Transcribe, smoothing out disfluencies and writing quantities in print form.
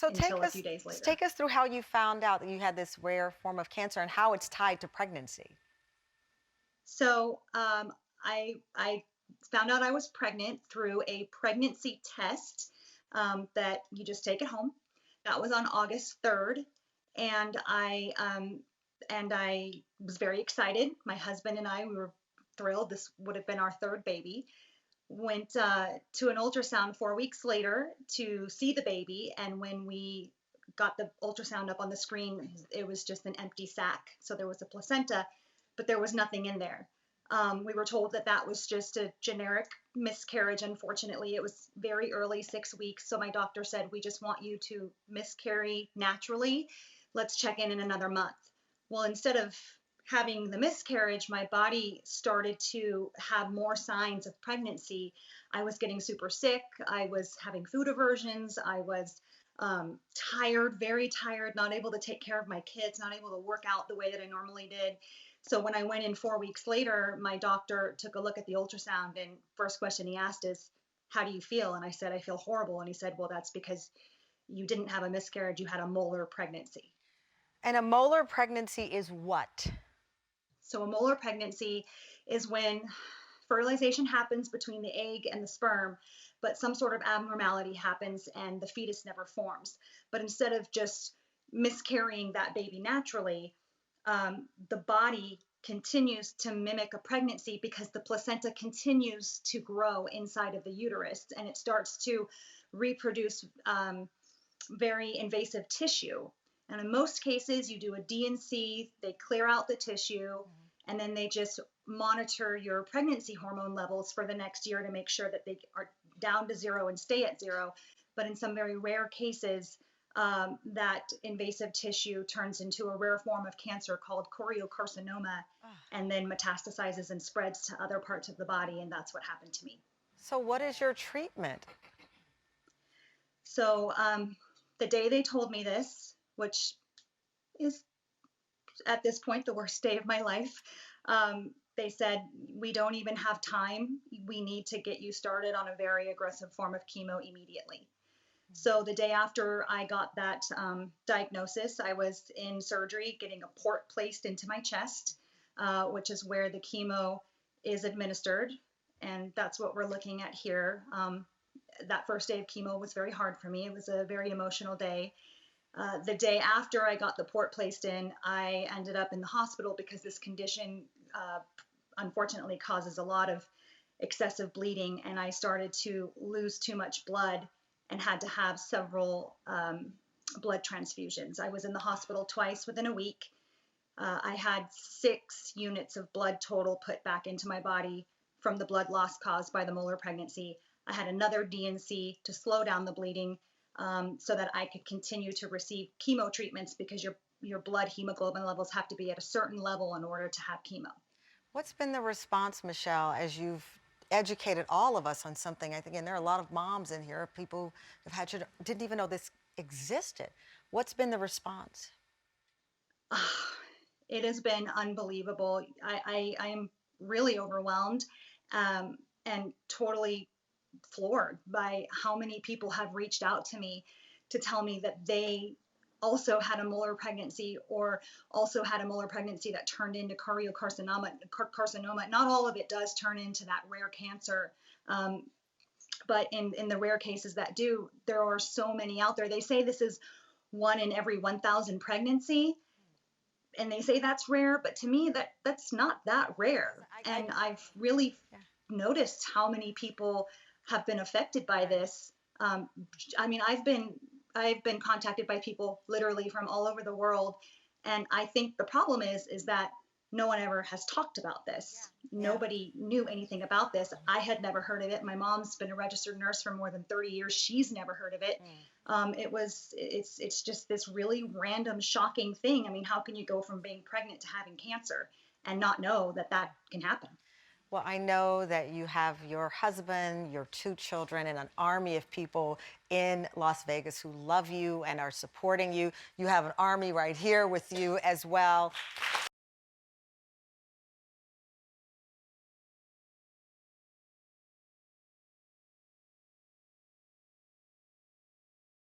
So until a few days later. take us through how you found out that you had this rare form of cancer and how it's tied to pregnancy. So I found out I was pregnant through a pregnancy test that you just take at home. That was on August 3rd, and I was very excited. My husband and I, we were thrilled. This would have been our third baby. Went to an ultrasound 4 weeks later to see the baby, and when we got the ultrasound up on the screen, it was just an empty sac. So there was a placenta, but there was nothing in there. We were told that that was just a generic miscarriage. Unfortunately, it was very early, 6 weeks. So my doctor said, we just want you to miscarry naturally. Let's check in another month. Well, instead of having the miscarriage, my body started to have more signs of pregnancy. I was getting super sick. I was having food aversions. I was tired, very tired, not able to take care of my kids, not able to work out the way that I normally did. So when I went in 4 weeks later, my doctor took a look at the ultrasound, and first question he asked is, how do you feel? And I said, I feel horrible. And he said, well, that's because you didn't have a miscarriage, you had a molar pregnancy. And a molar pregnancy is what? So a molar pregnancy is when fertilization happens between the egg and the sperm, but some sort of abnormality happens and the fetus never forms. But instead of just miscarrying that baby naturally, the body continues to mimic a pregnancy because the placenta continues to grow inside of the uterus, and it starts to reproduce very invasive tissue. And in most cases, you do a D&C, they clear out the tissue, and then they just monitor your pregnancy hormone levels for the next year to make sure that they are down to zero and stay at zero. But in some very rare cases, that invasive tissue turns into a rare form of cancer called choriocarcinoma, and then metastasizes and spreads to other parts of the body, and that's what happened to me. So what is your treatment? So the day they told me this, which is at this point the worst day of my life, they said, we don't even have time. We need to get you started on a very aggressive form of chemo immediately. So the day after I got that diagnosis, I was in surgery getting a port placed into my chest, which is where the chemo is administered. And that's what we're looking at here. That first day of chemo was very hard for me. It was a very emotional day. The day after I got the port placed in, I ended up in the hospital because this condition unfortunately causes a lot of excessive bleeding, and I started to lose too much blood and had to have several blood transfusions. I was in the hospital twice within a week. I had 6 units of blood total put back into my body from the blood loss caused by the molar pregnancy. I had another D&C to slow down the bleeding so that I could continue to receive chemo treatments, because your blood hemoglobin levels have to be at a certain level in order to have chemo. What's been the response, Michelle, as you've educated all of us on something? I think, and there are a lot of moms in here, people who've had children, didn't even know this existed. What's been the response? It has been unbelievable. I am really overwhelmed and totally floored by how many people have reached out to me to tell me that they also had a molar pregnancy, or also had a molar pregnancy that turned into choriocarcinoma. Not all of it does turn into that rare cancer, but in the rare cases that do, there are so many out there. They say this is 1 in every 1,000 pregnancy, and they say that's rare, but to me that's not that rare. And I've really noticed how many people have been affected by this. I mean, I've been contacted by people literally from all over the world, and I think the problem is that no one ever has talked about this. Nobody knew anything about this. I had never heard of it. My mom's been a registered nurse for more than 30 years. She's never heard of it. It's just this really random, shocking thing. I mean, how can you go from being pregnant to having cancer and not know that that can happen? Well, I know that you have your husband, your 2 children, and an army of people in Las Vegas who love you and are supporting you. You have an army right here with you as well.